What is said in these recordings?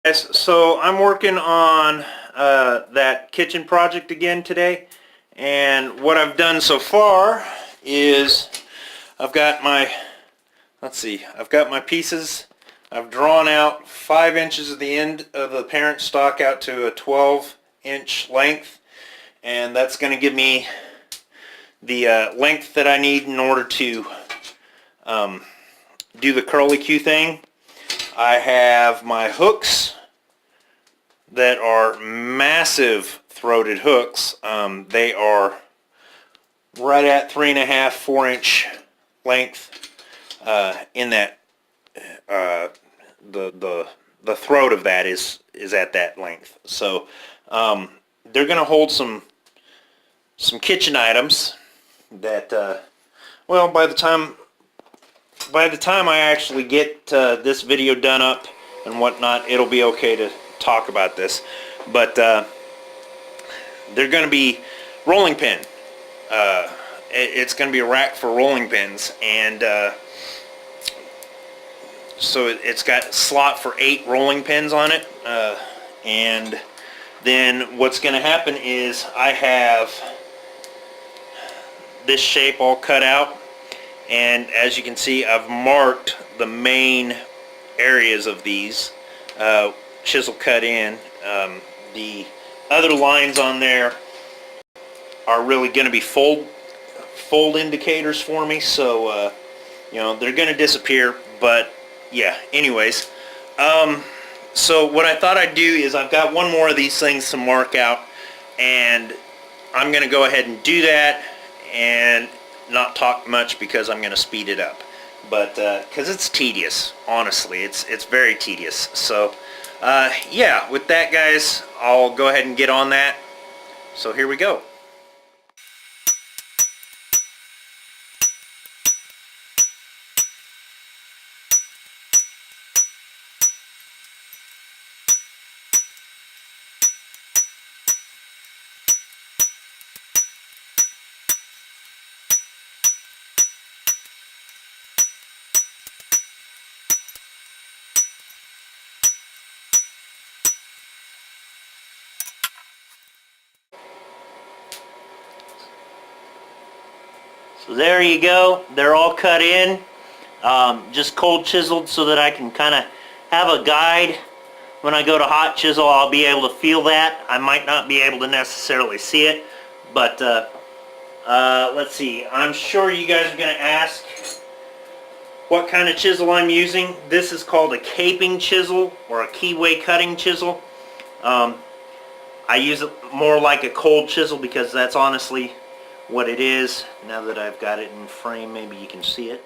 Yes, so I'm working on that kitchen project again today, and what I've done so far is I've got my, I've got my pieces. I've drawn out 5 inches of the end of the parent stock out to a 12-inch length, and that's going to give me the length that I need in order to do the curlicue thing. I have my hooks that are massive throated hooks. They are right at 3.5, 4-inch length in that the throat of that is at that length. So they're going to hold some kitchen items that well, by the time I actually get this video done up and whatnot, it'll be okay to talk about this. But they're going to be rolling pin. It's going to be a rack for rolling pins, and so it's got a slot for 8 rolling pins on it. And then what's going to happen is I have this shape all cut out, and as you can see, I've marked the main areas of these, chisel cut in. The other lines on there are really going to be fold indicators for me, so you know, they're going to disappear. But yeah, anyways, so what I thought I'd do is I've got one more of these things to mark out, and I'm going to go ahead and do that and not talk much because I'm going to speed it up. But because it's tedious, honestly, it's very tedious. So yeah, with that, guys, I'll go ahead and get on that. So here we go. So there you go. They're all cut in, just cold chiseled so that I can kind of have a guide. When I go to hot chisel, I'll be able to feel that. I might not be able to necessarily see it, but let's see. I'm sure you guys are going to ask what kind of chisel I'm using. This is called a caping chisel or a keyway cutting chisel. I use it more like a cold chisel because that's honestly what it is. Now that I've got it in frame, maybe you can see it.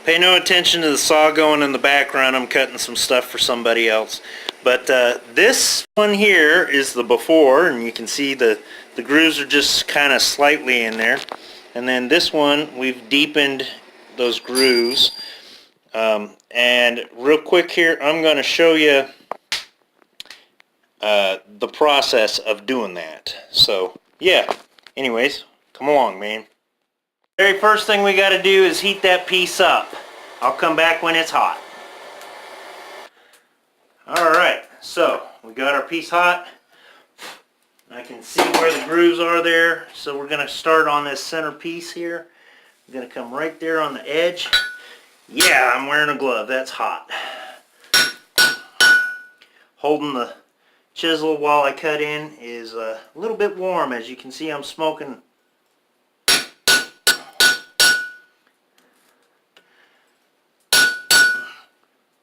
Pay no attention to the saw going in the background. I'm cutting some stuff for somebody else. But this one here is the before, and you can see the grooves are just kind of slightly in there. And then this one, we've deepened those grooves. And real quick here, I'm going to show you the process of doing that. So yeah, anyways, come along, man. Very first thing we got to do is heat that piece up. I'll come back when it's hot. Alright, so we got our piece hot. I can see where the grooves are there, so we're going to start on this center piece here. I'm going to come right there on the edge. Yeah, I'm wearing a glove. That's hot. Holding the chisel while I cut in is a little bit warm. As you can see, I'm smoking.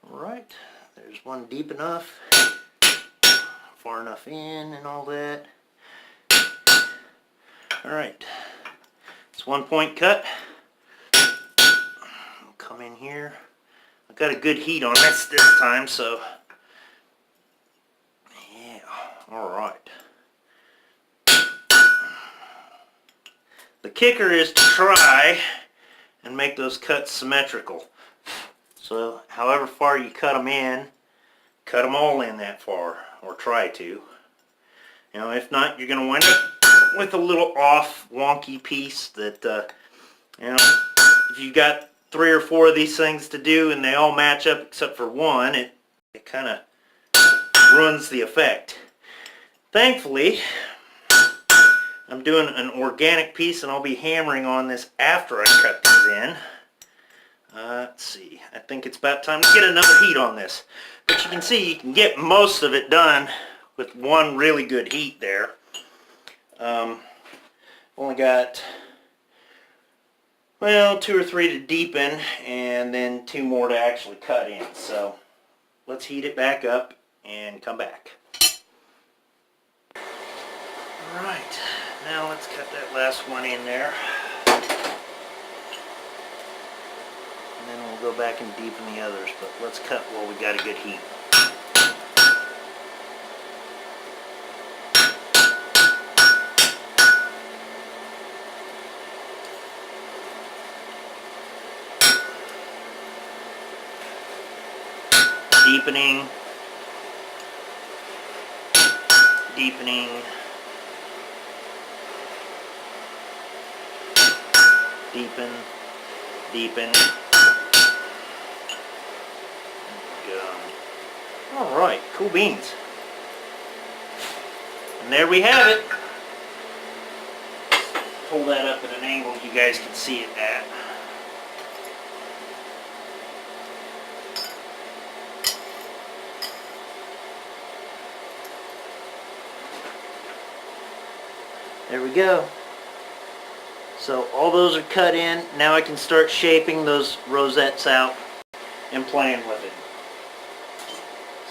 Alright, there's one deep enough, far enough in and all that. Alright, it's 1 point cut. I'll come in here. I've got a good heat on this time, so yeah, alright. The kicker is to try and make those cuts symmetrical. So however far you cut them in, cut them all in that far, or try to. You know, if not, you're going to wind up with a little off, wonky piece that, you know, if you got 3 or 4 of these things to do and they all match up except for one, it it kind of ruins the effect. Thankfully, I'm doing an organic piece, and I'll be hammering on this after I cut these in. Let's see, I think it's about time to get another heat on this. But you can see you can get most of it done with one really good heat there. Only got, well, 2 or 3 to deepen, and then 2 more to actually cut in. So let's heat it back up and come back. Alright, now let's cut that last one in there. And then we'll go back and deepen the others, but let's cut while we got a good heat. Deepening, deepening, deepen, deepen. Alright, cool beans. And there we have it. Pull that up at an angle you guys can see it at. There we go. So all those are cut in. Now I can start shaping those rosettes out and playing with it.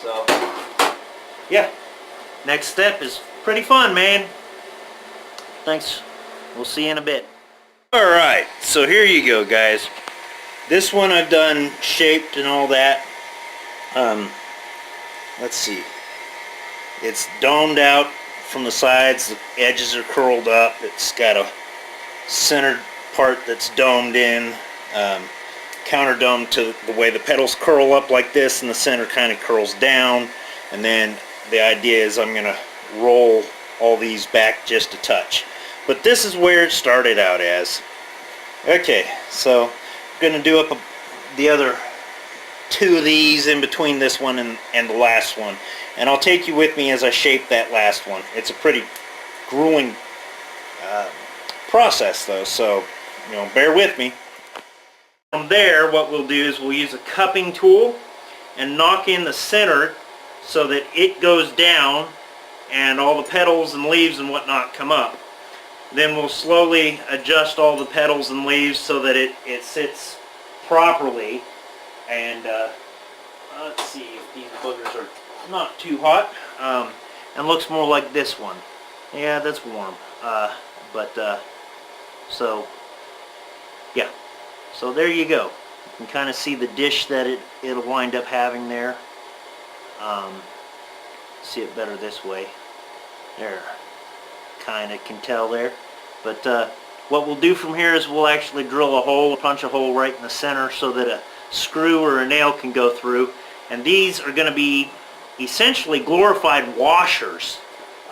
So, yeah. Next step is pretty fun, man. Thanks. We'll see you in a bit. Alright, so here you go, guys. This one I've done shaped and all that. Let's see. It's domed out from the sides. The edges are curled up. It's got a centered part that's domed in. Counter domed to the way the petals curl up like this, and the center kind of curls down. And then the idea is I'm going to roll all these back just a touch. But this is where it started out as. Okay, so I'm going to do up the other 2 of these in between this one and the last one. And I'll take you with me as I shape that last one. It's a pretty grueling process though, so bear with me. From there, what we'll do is we'll use a cupping tool and knock in the center so that it goes down and all the petals and leaves and whatnot come up. Then we'll slowly adjust all the petals and leaves so that it sits properly. And let's see if these boogers are not too hot, and looks more like this one. Yeah, that's warm. So yeah. So there you go. You can kind of see the dish that it'll wind up having there. See it better this way. There. Kind of can tell there. But what we'll do from here is we'll actually drill a hole, punch a hole right in the center so that a screw or a nail can go through. And these are going to be essentially glorified washers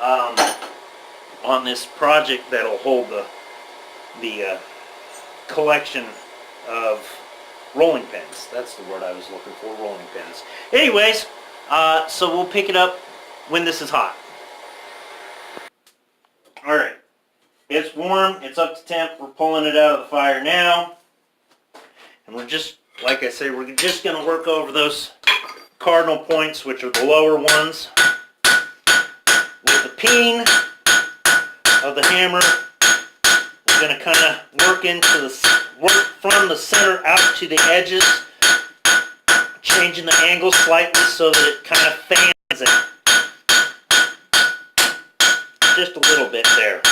on this project that'll hold the collection of rolling pins. That's the word I was looking for, rolling pins. Anyways, so we'll pick it up when this is hot. Alright, it's warm, it's up to temp, we're pulling it out of the fire now. And we're just, like I say, we're just going to work over those cardinal points, which are the lower ones. With the peen of the hammer, we're going to kind of work from the center out to the edges, changing the angle slightly so that it kind of fans it. Just a little bit there.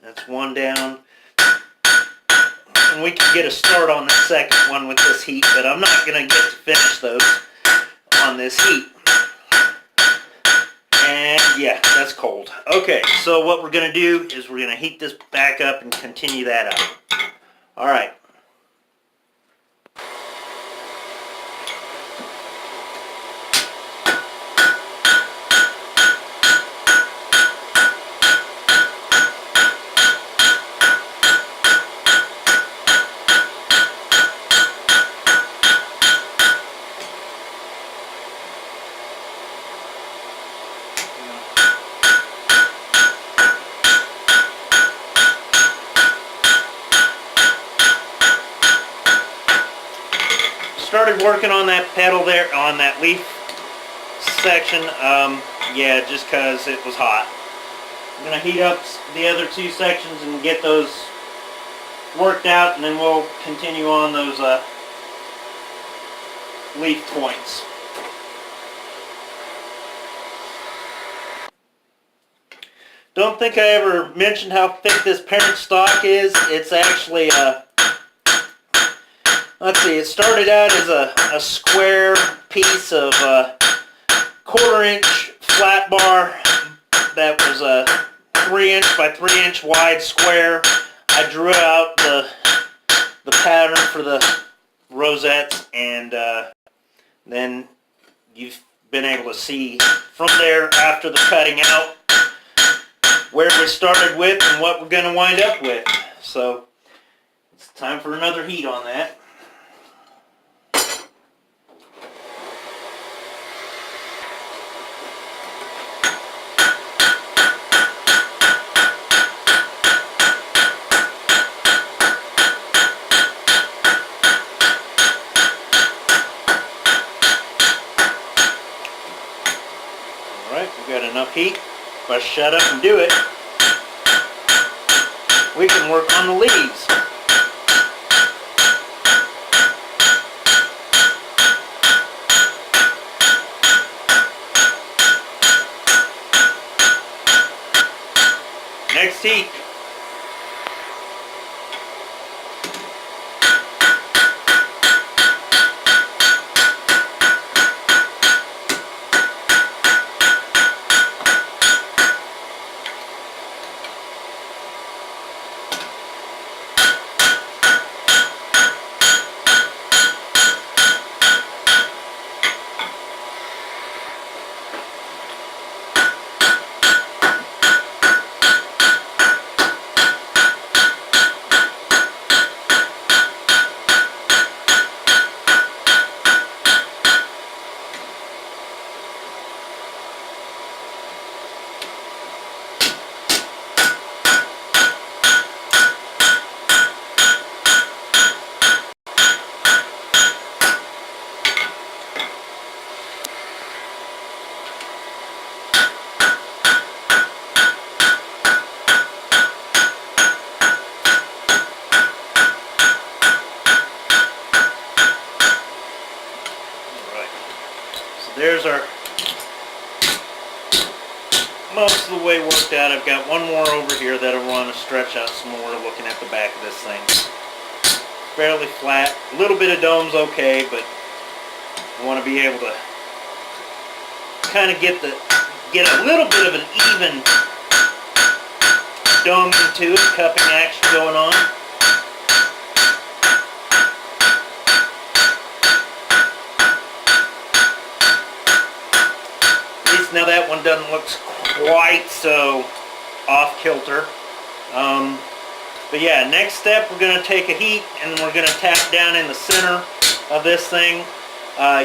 That's one down. And we can get a start on the second one with this heat, but I'm not going to get to finish those on this heat. And yeah, that's cold. Okay, so what we're going to do is we're going to heat this back up and continue that up. Alright. started working on that pedal there, on that leaf section, yeah, just because it was hot. I'm going to heat up the other two sections and get those worked out, and then we'll continue on those leaf points. Don't think I ever mentioned how thick this parent stock is. It's actually let's see, it started out as a square piece of 1/4 inch flat bar that was a 3" by 3" wide square. I drew out the pattern for the rosettes, and then you've been able to see from there after the cutting out where we started with and what we're going to wind up with. So it's time for another heat on that. Alright, we've got enough heat. If I shut up and do it, we can work on the leaves. Next heat. There's our most of the way worked out. I've got one more over here that I want to stretch out some more, looking at the back of this thing. Fairly flat. A little bit of dome's okay, but I want to be able to kind of get a little bit of an even dome into it, cupping action going on. Now that one doesn't look quite so off kilter. But yeah, next step, we're going to take a heat and we're going to tap down in the center of this thing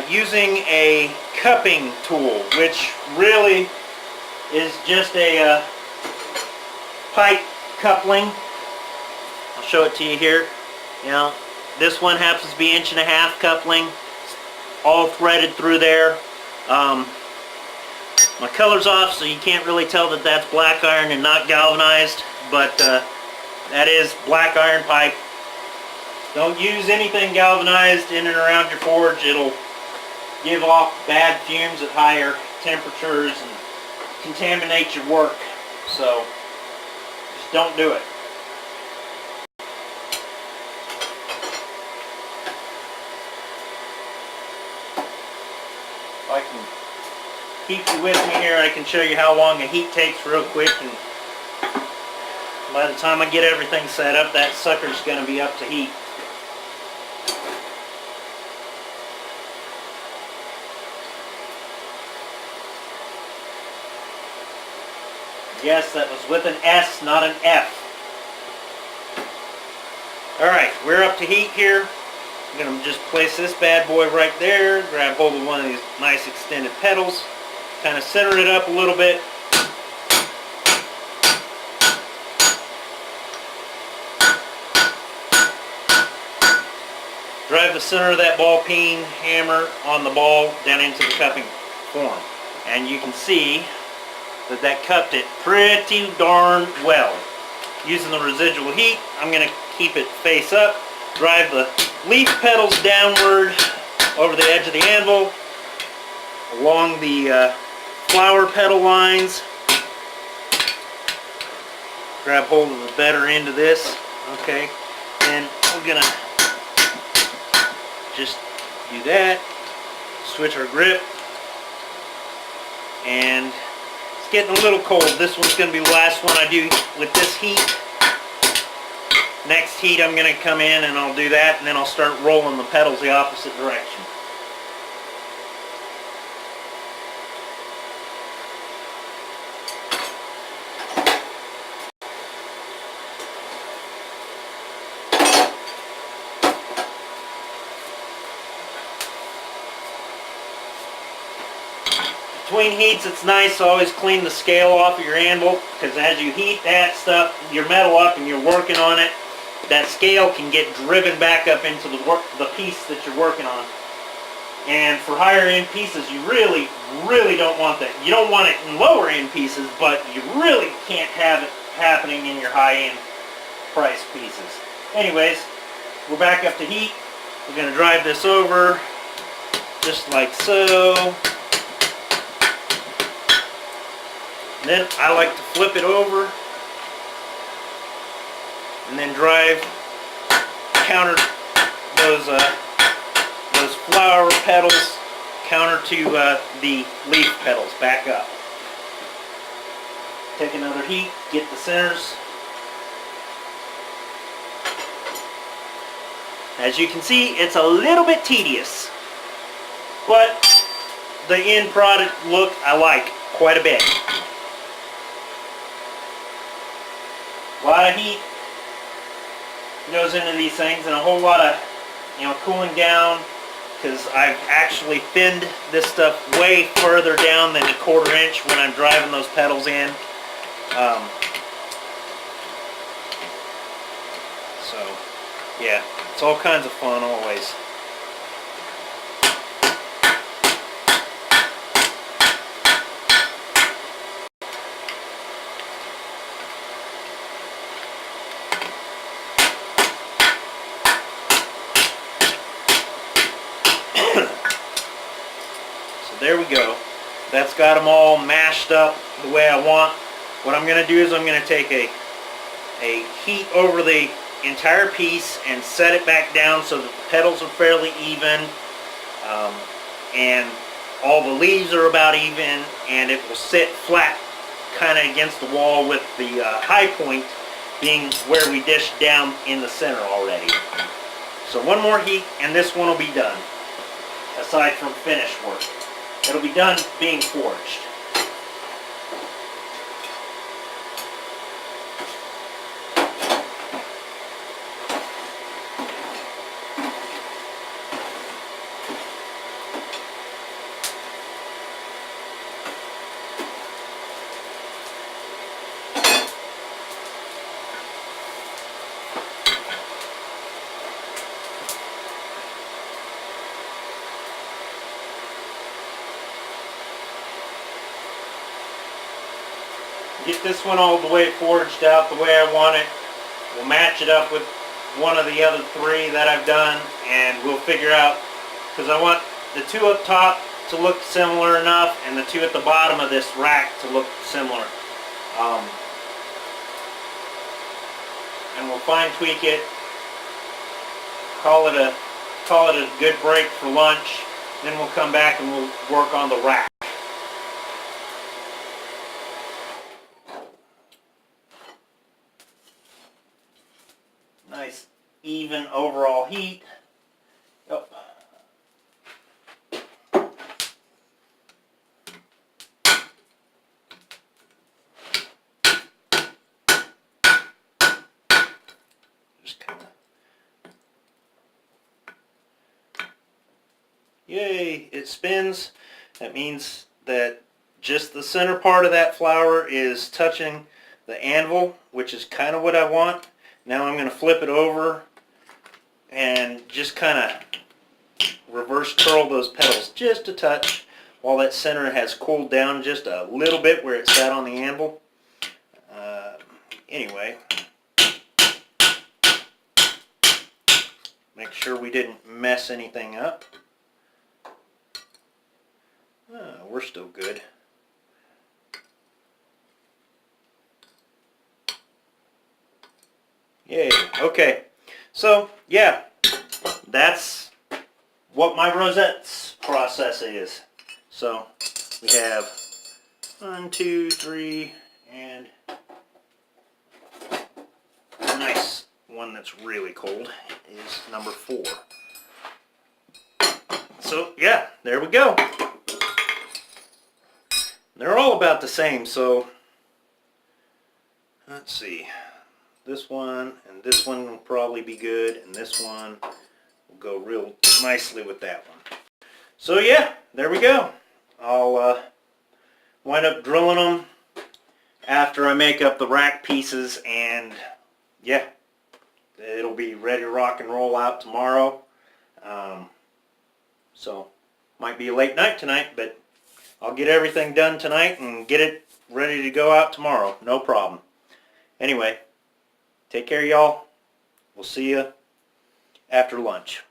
using a cupping tool, which really is just a pipe coupling. I'll show it to you here. You know, this one happens to be 1.5" coupling, all threaded through there. My color's off, so you can't really tell that that's black iron and not galvanized, but that is black iron pipe. Don't use anything galvanized in and around your forge. It'll give off bad fumes at higher temperatures and contaminate your work. So just don't do it. If I can keep you with me here, I can show you how long a heat takes real quick, and by the time I get everything set up, that sucker's going to be up to heat. Yes, that was with an S, not an F. Alright, we're up to heat here. I'm going to just place this bad boy right there, grab hold of one of these nice extended petals, kind of center it up a little bit. drive the center of that ball peen hammer on the ball down into the cupping form. And you can see that that cupped it pretty darn well. Using the residual heat, I'm going to keep it face up, drive the leaf petals downward over the edge of the anvil, along the flower petal lines. Grab hold of the better end of this, okay, and we're going to just do that, switch our grip, and it's getting a little cold. This one's going to be the last one I do with this heat. Next heat I'm going to come in and I'll do that, and then I'll start rolling the petals the opposite direction. Between heats, it's nice to always clean the scale off of your anvil, because as you heat that stuff, your metal up, and you're working on it, that scale can get driven back up into the piece that you're working on. And for higher end pieces, you really don't want that. You don't want it in lower end pieces, but you really can't have it happening in your high end price pieces. Anyways, we're back up to heat. We're going to drive this over just like so. Then I like to flip it over and then drive counter those flower petals counter to the leaf petals back up. Take another heat, get the centers. As you can see, it's a little bit tedious, but the end product look I like quite a bit. A lot of heat goes into these things, and a whole lot of, cooling down, because I've actually thinned this stuff way further down than a 1/4 inch when I'm driving those petals in. So, yeah, it's all kinds of fun always. There we go. That's got them all mashed up the way I want. What I'm going to do is I'm going to take a heat over the entire piece and set it back down so that the petals are fairly even, and all the leaves are about even, and it will sit flat kind of against the wall, with the high point being where we dished down in the center already. So one more heat and this one will be done, aside from finish work. It'll be done being forged. Get this one all the way forged out the way I want it. We'll match it up with one of the other 3 that I've done, and we'll figure out, because I want the 2 up top to look similar enough and the 2 at the bottom of this rack to look similar. And we'll fine tweak it, call it a good break for lunch, then we'll come back and we'll work on the rack. Nice even overall heat. Oh. Just kind of. Yay, it spins. That means that just the center part of that flower is touching the anvil, which is kind of what I want. Now I'm going to flip it over and just kind of reverse curl those petals just a touch while that center has cooled down just a little bit where it sat on the anvil. Anyway, make sure we didn't mess anything up. We're still good. Yay. Okay. So, yeah, that's what my rosettes process is. So, we have 1, 2, 3, and a nice one that's really cold is number 4. So, yeah, there we go. They're all about the same, so let's see. This one and this one will probably be good, and this one will go real nicely with that one. So yeah, there we go. I'll wind up drilling them after I make up the rack pieces, and yeah, it'll be ready to rock and roll out tomorrow. So might be a late night tonight, but I'll get everything done tonight and get it ready to go out tomorrow. No problem. Anyway, take care, y'all. We'll see you after lunch.